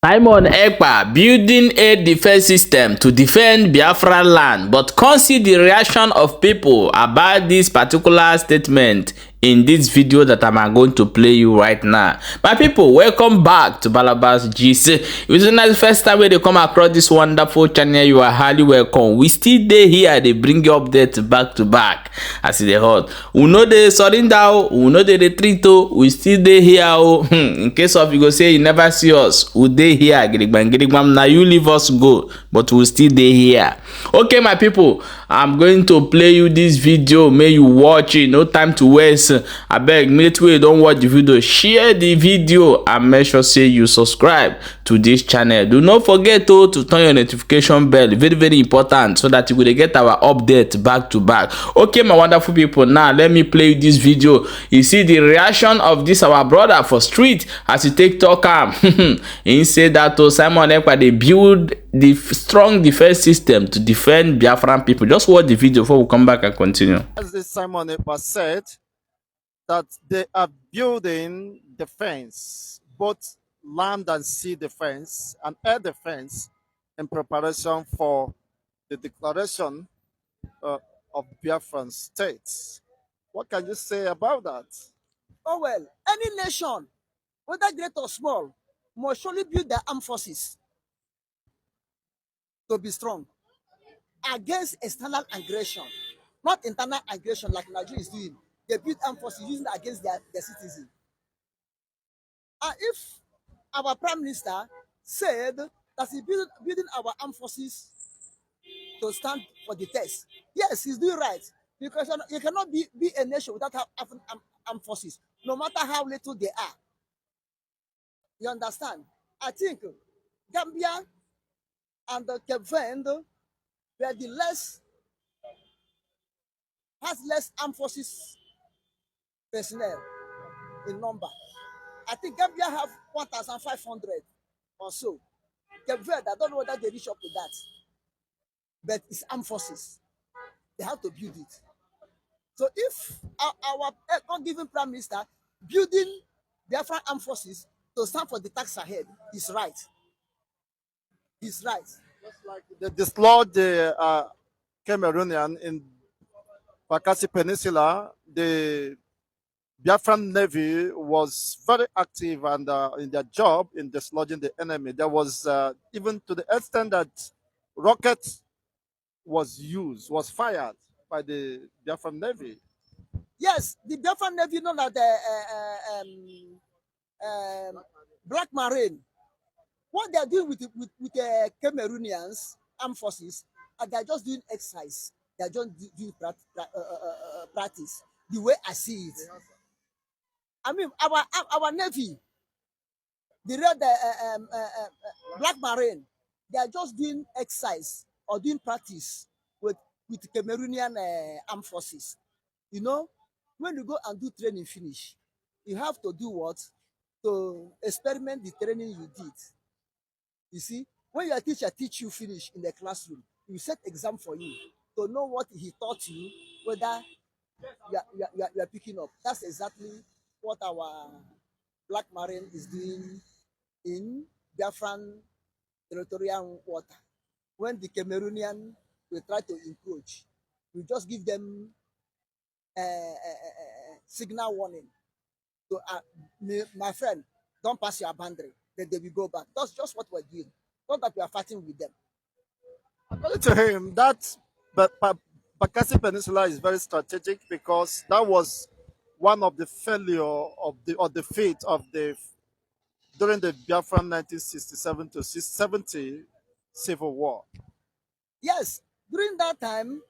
Simon Ekpa building a defense system to defend Biafra land, but can't see the reaction of people about this particular statement in this video that I'm going to play you right now. My people, welcome back to Balabas GC. If it's not the first time when they come across this wonderful channel, you are highly welcome. We still dey here, they bring you updates back to back as they hot. We know they surrender, we know they retreat, we still dey here. In case of you go say you never see us, we dey here. Gidigbam, now you leave us go, but we still dey here. Okay, my people, I'm going to play you this video. May you watch it. No time to waste. Abeg, make way don't watch the video, share the video and make sure say you subscribe to this channel. Do not forget to turn your notification bell, very important, so that you will get our update back to back. Okay, my wonderful people, now let me play this video. You see the reaction of this our brother for street as he take talk am. He say that to Simon Ekpa, they build the strong defense system to defend Biafran people. Just watch the video before we come back and continue. As this Simon Ekpa said, that they are building defense, both land and sea defense and air defense, in preparation for the declaration of Biafran states. What can you say about that? Oh well, any nation, whether great or small, must surely build their armed forces to be strong against external aggression, not internal aggression like Nigeria is doing. They build armed forces using it against their citizens. And if our Prime Minister said that he's building our armed forces to stand for the test, yes, he's doing right. Because you cannot be a nation without having armed forces, no matter how little they are. You understand? I think Gambia and Cape Verde were the has less armed forces personnel in number. I think Gambia have 1,500 or so. Cape Verde, I don't know whether they reach up to that, but it's armed forces. They have to build it. So if our given Prime Minister building Biafra armed forces to stand for the tax ahead is right. He's right. Just like they dislodged the Cameroonian in Bakassi Peninsula, the Biafran Navy was very active and in their job in dislodging the enemy. There was even to the extent that rockets was fired by the Biafran Navy. Yes, the Biafran Navy known as the Black Marine. What they're doing with the Cameroonians armed forces, they're just doing exercise. They're just doing practice. The way I see it, I mean, our navy, the red Black Marine, they are just doing exercise or doing practice with Cameroonian armed forces. You know, when you go and do training finish, you have to do what? To experiment the training you did. You see, when your teacher teach you finish in the classroom, you set exam for you to know what he taught you, whether you are picking up. That's exactly what our Black Marine is doing in Biafran territorial water. When the Cameroonian will try to encroach, we just give them a signal warning. So, my friend, don't pass your boundary. Then they will go back. That's just what we're doing. Not that we are fighting with them. According to him, that Bakassi Peninsula is very strategic because that was one of the failure of the or the fate of the during the Biafran 1967 to 70 civil war. Yes, during that time,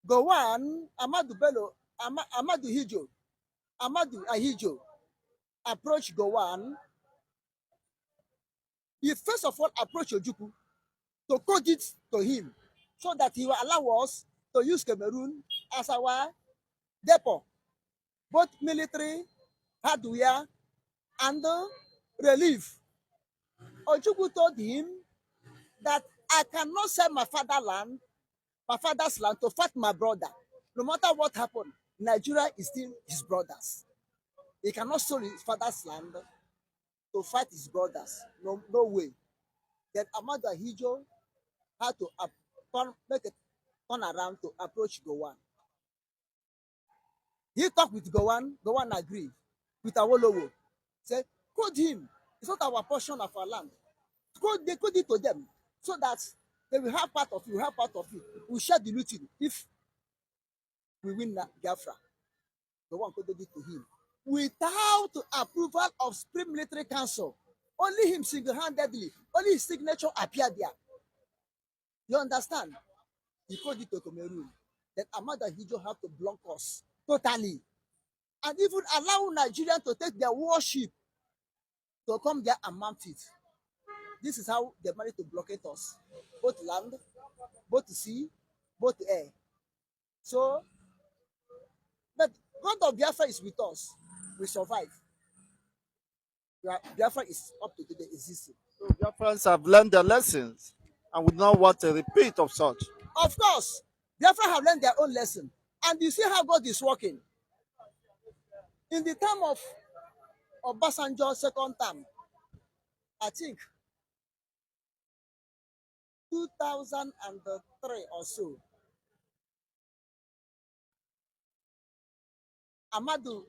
Gowon, Amadou Bello, Amadou Hijo, Amadou Ahijo approached Gowon. He first of all approached Ojukwu to code it to him so that he will allow us to use Cameroon as our depot, both military, hardware, and relief. Ojukwu told him that I cannot sell my father's land to fight my brother. No matter what happened, Nigeria is still his brother's. He cannot sell his father's land to fight his brothers. No, no way. Then Ahmadu Ahijo had to make a turn around to approach Gowon. He talked with Gowon. Gowon agreed with Awolowo. Say, code him. It's not our portion of our land. They code it to them so that they will have part of it. We have part of it. We share the looting if we win Biafra. Gowon coded it to him without approval of Supreme Military Council. Only him single-handedly. Only his signature appeared there. You understand? He called it to Cameroon. Then Ahmadu Ahijo have to block us totally. And even allow Nigerians to take their warship to come there and mount it. This is how they managed to blockade us. Both land, both sea, both air. So, but God of Biafra is with us. We survive. Biafra is up to today existing. So Biafrans have learned their lessons and would not want a repeat of such. Of course, Biafra have learned their own lesson. And you see how God is working. In the time of Obasanjo's second term, I think 2003 or so, Ahmadu,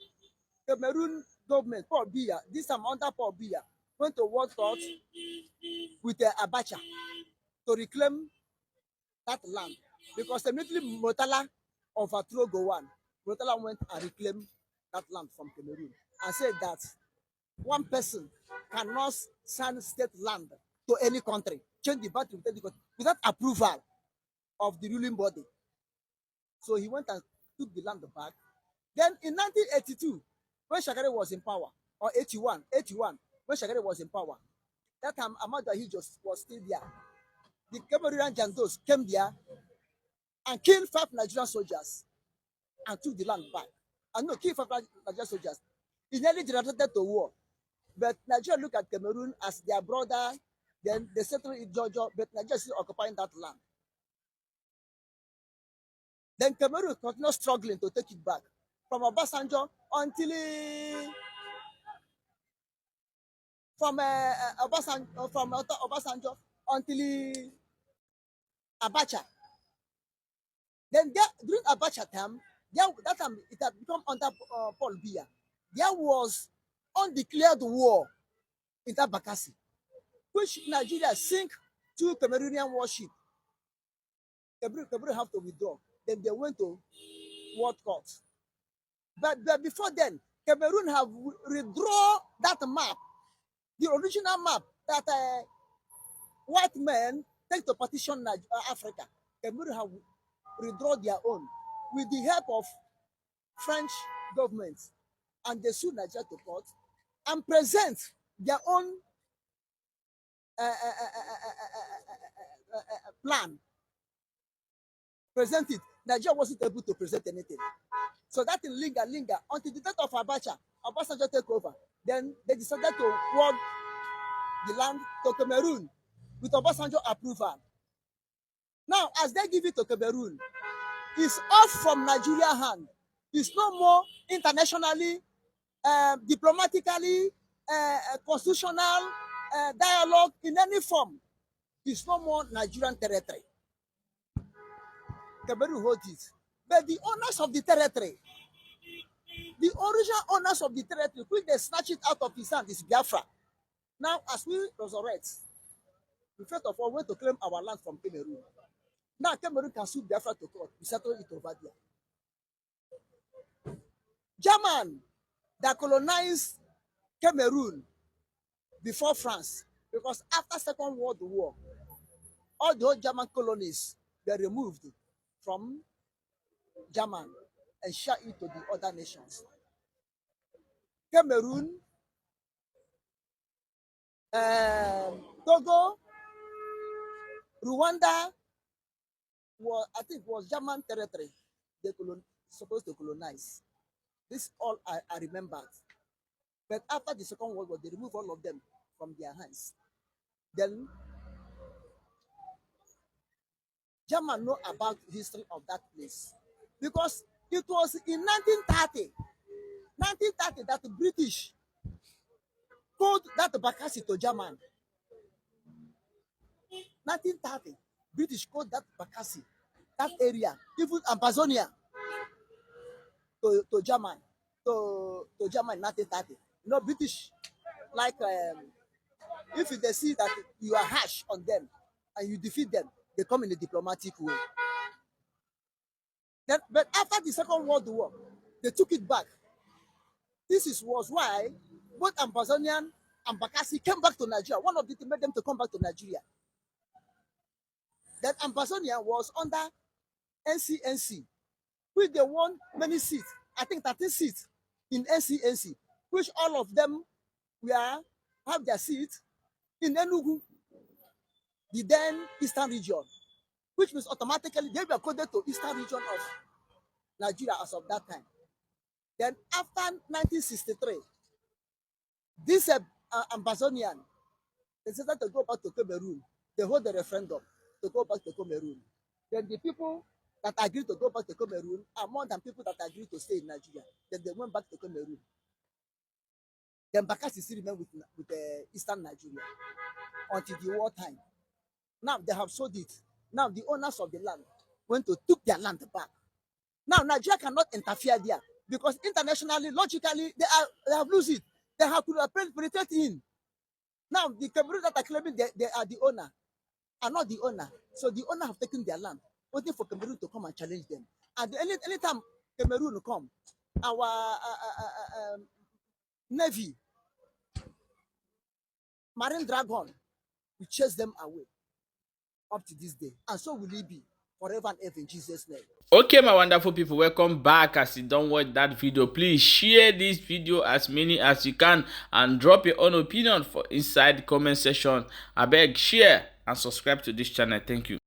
Cameroon government, Paul Biya, this time under Paul Biya, went to World Court with Abacha to reclaim that land. Because immediately Murtala overthrew Gowon. Murtala went and reclaimed that land from Cameroon and said that one person cannot send state land to any country, change the boundary without approval of the ruling body. So he went and took the land back. Then in 1982, when Shagari was in power, or 81, when Shagari was in power, that time Ahmadu Ahijo was still there. The Cameroonian Jandos came there and killed 5 Nigerian soldiers and took the land back. And no, killed 5 Nigerian soldiers. It nearly generated to war. But Nigeria looked at Cameroon as their brother. Then they settled in Georgia, but Nigeria is still occupying that land. Then Cameroon continued struggling to take it back from Obasanjo until Obasanjo until Abacha. Then during Abacha time, that time it had become under Paul Biya. There was undeclared war in that Bakassi, which Nigeria sink 2 Cameroonian warship. Cameroon have to withdraw. Then they went to World Court. But before then, Cameroon have withdrawn that map, the original map that white men take to partition Africa. Cameroon have withdrawn their own with the help of French government, and they sued Nigeria to court and present their own plan. Present it. Nigeria wasn't able to present anything. So that thing linger until the death of Abacha. Obasanjo take over. Then they decided to award the land to Cameroon with Obasanjo approval. Now, as they give it to Cameroon, it's off from Nigeria hand. It's no more internationally, diplomatically, constitutional dialogue in any form. It's no more Nigerian territory. Cameroon holds it. But the owners of the territory, the original owners of the territory, which they snatch it out of his hand, is Biafra. Now, as we resurrect, we first of all went to claim our land from Cameroon. Now, Cameroon can sue Biafra to court. We settle it over there. German that colonized Cameroon before France, because after Second World War, all the old German colonies were removed from German and shared it to the other nations. Cameroon, Togo, Rwanda was German territory they supposed to colonize. This all I remembered. But after the Second World War, they removed all of them from their hands. Then Germans know about the history of that place. Because it was in 1930 that the British called that Bakassi to German. 1930, British called that Bakassi, that area, even Amazonia, to German, to German in 1930. You know, British, like, if they see that you are harsh on them and you defeat them, they come in a diplomatic way. Then, but after the Second World War, they took it back. Was why both Ambazonian and Bakassi came back to Nigeria. One of the things made them to come back to Nigeria. That Ambazonia was under NCNC, which they won many seats, I think 13 seats in NCNC, which all of them have their seats in Enugu, the then Eastern region, which means automatically they were coded to Eastern region of Nigeria as of that time. Then after 1963, this Ambazonian, they decided to go back to Cameroon. They hold the referendum to go back to Cameroon. Then the people that agreed to go back to Cameroon are more than people that agreed to stay in Nigeria. Then they went back to Cameroon. Then Bakassi still remained with Eastern Nigeria until the war time. Now they have sold it. Now the owners of the land went to took their land back. Now Nigeria cannot interfere there because internationally, logically, they have lose it. They have to penetrate in. Now the Cameroon that are claiming they are the owner are not the owner. So the owner have taken their land, waiting for Cameroon to come and challenge them. And anytime Cameroon come, our Navy, Marine Dragon, we chase them away up to this day. And so will it be forever and ever in Jesus' name. Okay, my wonderful people, welcome back. As you don't watch that video, please share this video as many as you can and drop your own opinion for inside the comment section. I beg, share and subscribe to this channel. Thank you.